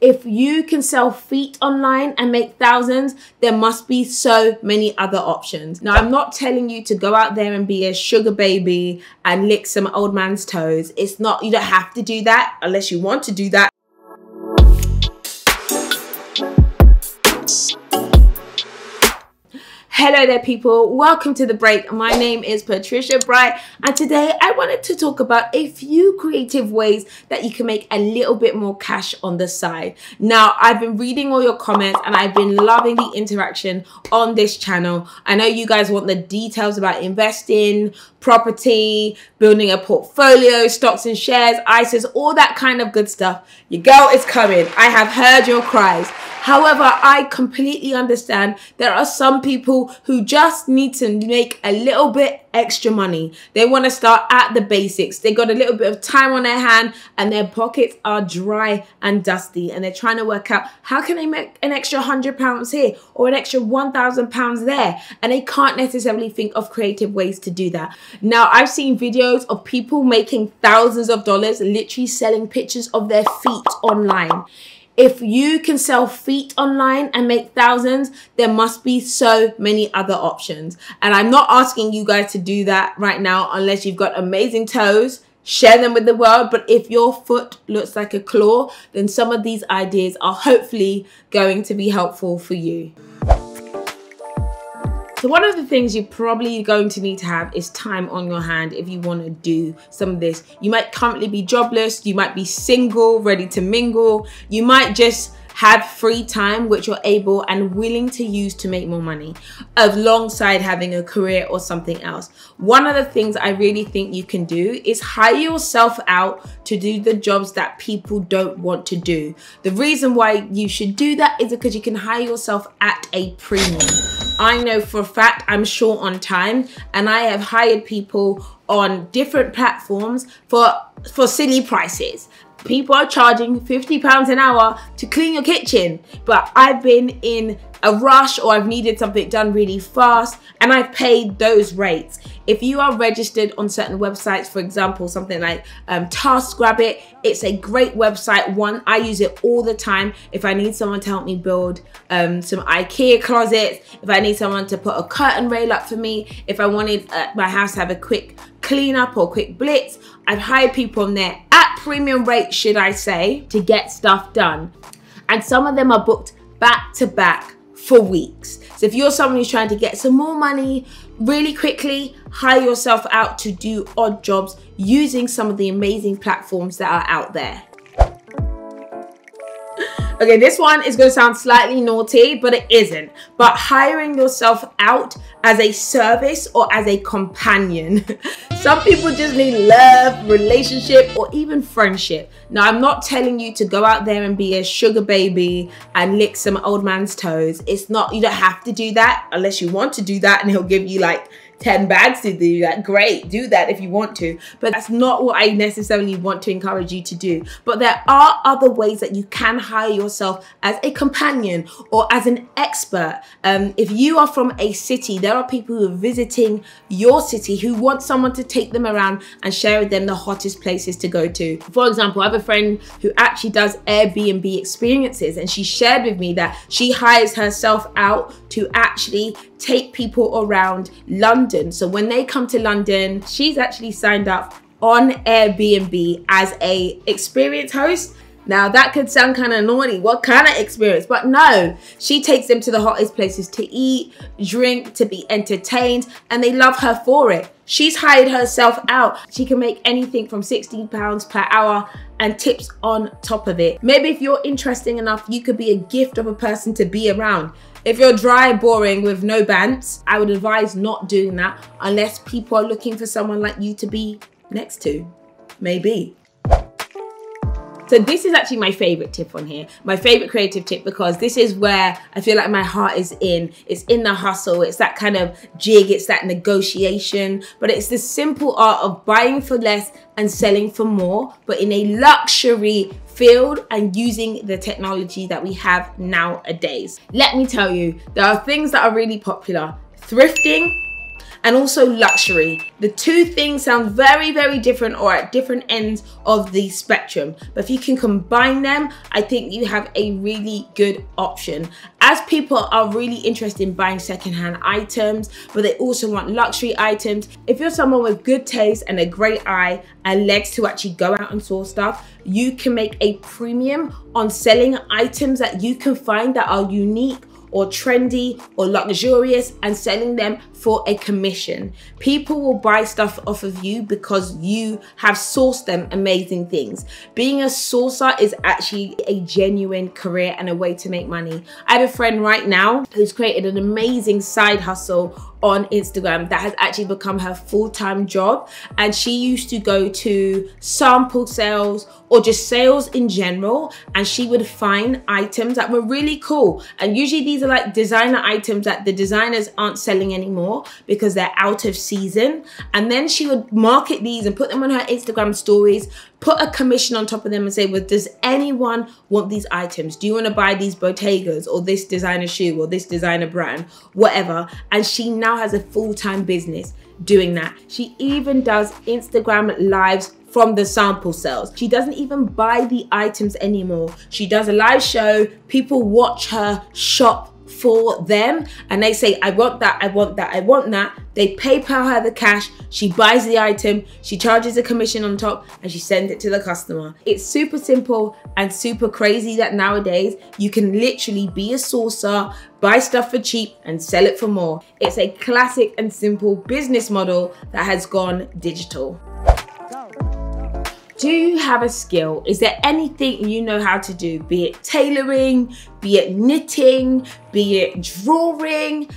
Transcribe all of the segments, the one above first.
If you can sell feet online and make thousands, there must be so many other options. Now, I'm not telling you to go out there and be a sugar baby and lick some old man's toes. It's not, you don't have to do that unless you want to do that. Hello there people, welcome to The Break. My name is Patricia Bright and today I wanted to talk about a few creative ways that you can make a little bit more cash on the side. Now, I've been reading all your comments and I've been loving the interaction on this channel. I know you guys want the details about investing, property, building a portfolio, stocks and shares, ISAs, all that kind of good stuff. Your girl is coming. I have heard your cries. However, I completely understand there are some people who just need to make a little bit extra money. They want to start at the basics. They got a little bit of time on their hand and their pockets are dry and dusty and they're trying to work out how can they make an extra £100 here or an extra £1,000 there, and they can't necessarily think of creative ways to do that. Now, I've seen videos of people making thousands of dollars literally selling pictures of their feet online. If you can sell feet online and make thousands, there must be so many other options. And I'm not asking you guys to do that right now unless you've got amazing toes. Share them with the world. But if your foot looks like a claw, then some of these ideas are hopefully going to be helpful for you. So one of the things you're probably going to need to have is time on your hand if you want to do some of this. You might currently be jobless, you might be single, ready to mingle, you might just have free time which you're able and willing to use to make more money alongside having a career or something else. One of the things I really think you can do is hire yourself out to do the jobs that people don't want to do. The reason why you should do that is because you can hire yourself at a premium. I know for a fact I'm short on time and I have hired people on different platforms for silly prices. People are charging £50 an hour to clean your kitchen, but I've been in a rush or I've needed something done really fast and I've paid those rates. If you are registered on certain websites, for example, something like TaskRabbit, it's a great website. One, I use it all the time. If I need someone to help me build some IKEA closets, if I need someone to put a curtain rail up for me, if I wanted my house to have a quick cleanup or quick blitz, I've hired people on there at premium rates, should I say, to get stuff done. And some of them are booked back to back for weeks. So if you're someone who's trying to get some more money really quickly, hire yourself out to do odd jobs using some of the amazing platforms that are out there. Okay, this one is going to sound slightly naughty, but it isn't. But hiring yourself out as a service or as a companion. Some people just need love, relationship, or even friendship. Now, I'm not telling you to go out there and be a sugar baby and lick some old man's toes. It's not, you don't have to do that unless you want to do that and he'll give you like 10 bags to do that. Great, do that if you want to, but that's not what I necessarily want to encourage you to do. But there are other ways that you can hire yourself as a companion or as an expert. If you are from a city, there are people who are visiting your city who want someone to take them around and share with them the hottest places to go to. For example, I have a friend who actually does Airbnb experiences and she shared with me that she hires herself out to actually take people around London. So when they come to London, she's actually signed up on Airbnb as a experience host. Now that could sound kind of naughty. What kind of experience? But no, she takes them to the hottest places to eat, drink, to be entertained, and they love her for it. She's hired herself out. She can make anything from £60 per hour and tips on top of it. Maybe if you're interesting enough, you could be a gift of a person to be around. If you're dry, boring with no bants, I would advise not doing that unless people are looking for someone like you to be next to. Maybe. So this is actually my favorite tip on here, my favorite creative tip, because this is where I feel like my heart is in. It's in the hustle. It's that kind of jig. It's that negotiation, but it's the simple art of buying for less and selling for more, but in a luxury field and using the technology that we have nowadays. Let me tell you, there are things that are really popular. Thrifting and also luxury. The two things sound very, very different or at different ends of the spectrum. But if you can combine them, I think you have a really good option. As people are really interested in buying secondhand items, but they also want luxury items, if you're someone with good taste and a great eye and legs to actually go out and source stuff, you can make a premium on selling items that you can find that are unique or trendy or luxurious and selling them for a commission. People will buy stuff off of you because you have sourced them amazing things. Being a sourcer is actually a genuine career and a way to make money. I have a friend right now who's created an amazing side hustle on Instagram that has actually become her full-time job, and she used to go to sample sales or just sales in general, and she would find items that were really cool, and usually these are like designer items that the designers aren't selling anymore because they're out of season, and then she would market these and put them on her Instagram stories, put a commission on top of them and say, well, does anyone want these items? Do you want to buy these Bottegas or this designer shoe or this designer brand, whatever? And she now has a full-time business doing that. She even does Instagram lives from the sample sales. She doesn't even buy the items anymore. She does a live show, people watch her shop for them and they say, I want that, I want that, I want that. They PayPal her the cash, she buys the item, she charges a commission on top, and she sends it to the customer. It's super simple and super crazy that nowadays you can literally be a sourcer, buy stuff for cheap and sell it for more. It's a classic and simple business model that has gone digital. Do you have a skill? Is there anything you know how to do? Be it tailoring, be it knitting, be it drawing,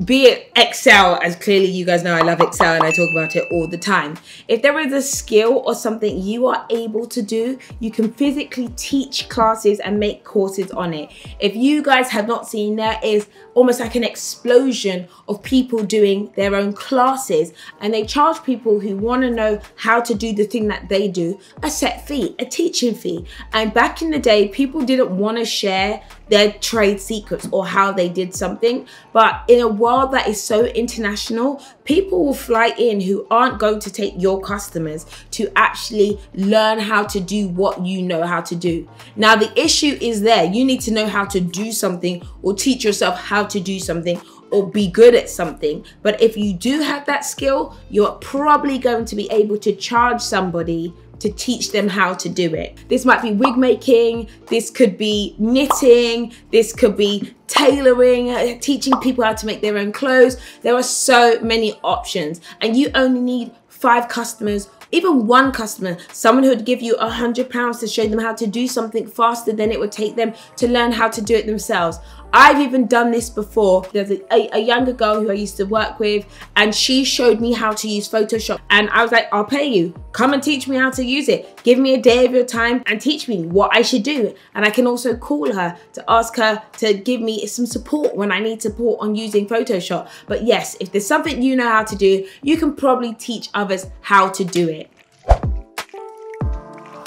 be it Excel, as clearly you guys know I love Excel and I talk about it all the time. If there is a skill or something you are able to do, you can physically teach classes and make courses on it. If you guys have not seen, there is almost like an explosion of people doing their own classes, and they charge people who want to know how to do the thing that they do a set fee, a teaching fee. And back in the day, people didn't want to share their trade secrets or how they did something, but in a world that is so international, people will fly in who aren't going to take your customers to actually learn how to do what you know how to do. Now the issue is there, you need to know how to do something or teach yourself how to do something or be good at something. But if you do have that skill, you're probably going to be able to charge somebody to teach them how to do it. This might be wig making, this could be knitting, this could be tailoring, teaching people how to make their own clothes. There are so many options, and you only need 5 customers, even 1 customer, someone who would give you £100 to show them how to do something faster than it would take them to learn how to do it themselves. I've even done this before. There's a younger girl who I used to work with, and she showed me how to use Photoshop, and I was like, I'll pay you. Come and teach me how to use it. Give me a day of your time and teach me what I should do. And I can also call her to ask her to give me some support when I need support on using Photoshop. But yes, if there's something you know how to do, you can probably teach others how to do it.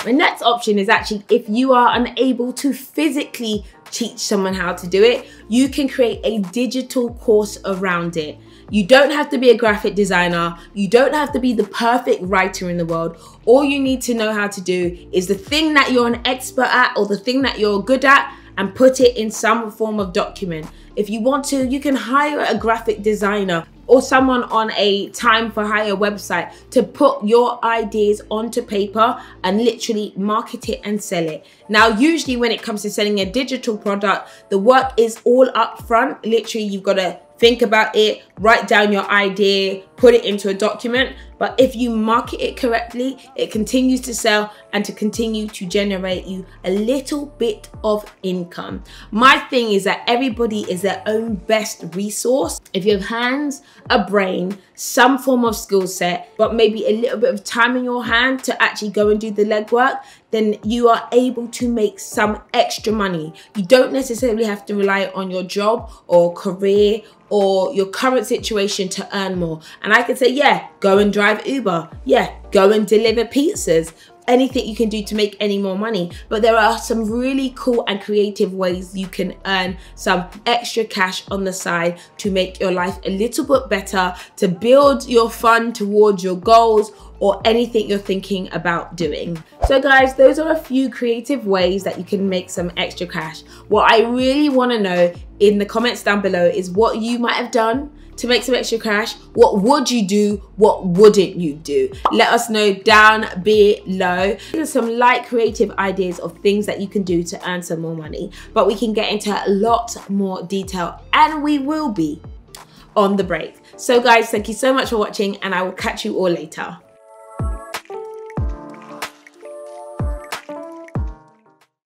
The next option is actually, if you are unable to physically teach someone how to do it, you can create a digital course around it. You don't have to be a graphic designer. You don't have to be the perfect writer in the world. All you need to know how to do is the thing that you're an expert at or the thing that you're good at, and put it in some form of document. If you want to, you can hire a graphic designer or someone on a time for hire website to put your ideas onto paper and literally market it and sell it. Now, usually when it comes to selling a digital product, the work is all up front. Literally, you've got to think about it, write down your idea, put it into a document. But if you market it correctly, it continues to sell and to continue to generate you a little bit of income. My thing is that everybody is their own best resource. If you have hands, a brain, some form of skill set, but maybe a little bit of time in your hand to actually go and do the legwork, then you are able to make some extra money. You don't necessarily have to rely on your job or career or your current situation to earn more. And I could say, yeah, go and drive Uber. Yeah, go and deliver pizzas. anything you can do to make any more money, but there are some really cool and creative ways you can earn some extra cash on the side to make your life a little bit better, to build your fund towards your goals or anything you're thinking about doing. So guys, those are a few creative ways that you can make some extra cash. What I really want to know in the comments down below is what you might have done to make some extra cash. What would you do? What wouldn't you do? Let us know down below. There's some light creative ideas of things that you can do to earn some more money, but we can get into a lot more detail, and we will be on the break. So guys, thank you so much for watching, and I will catch you all later.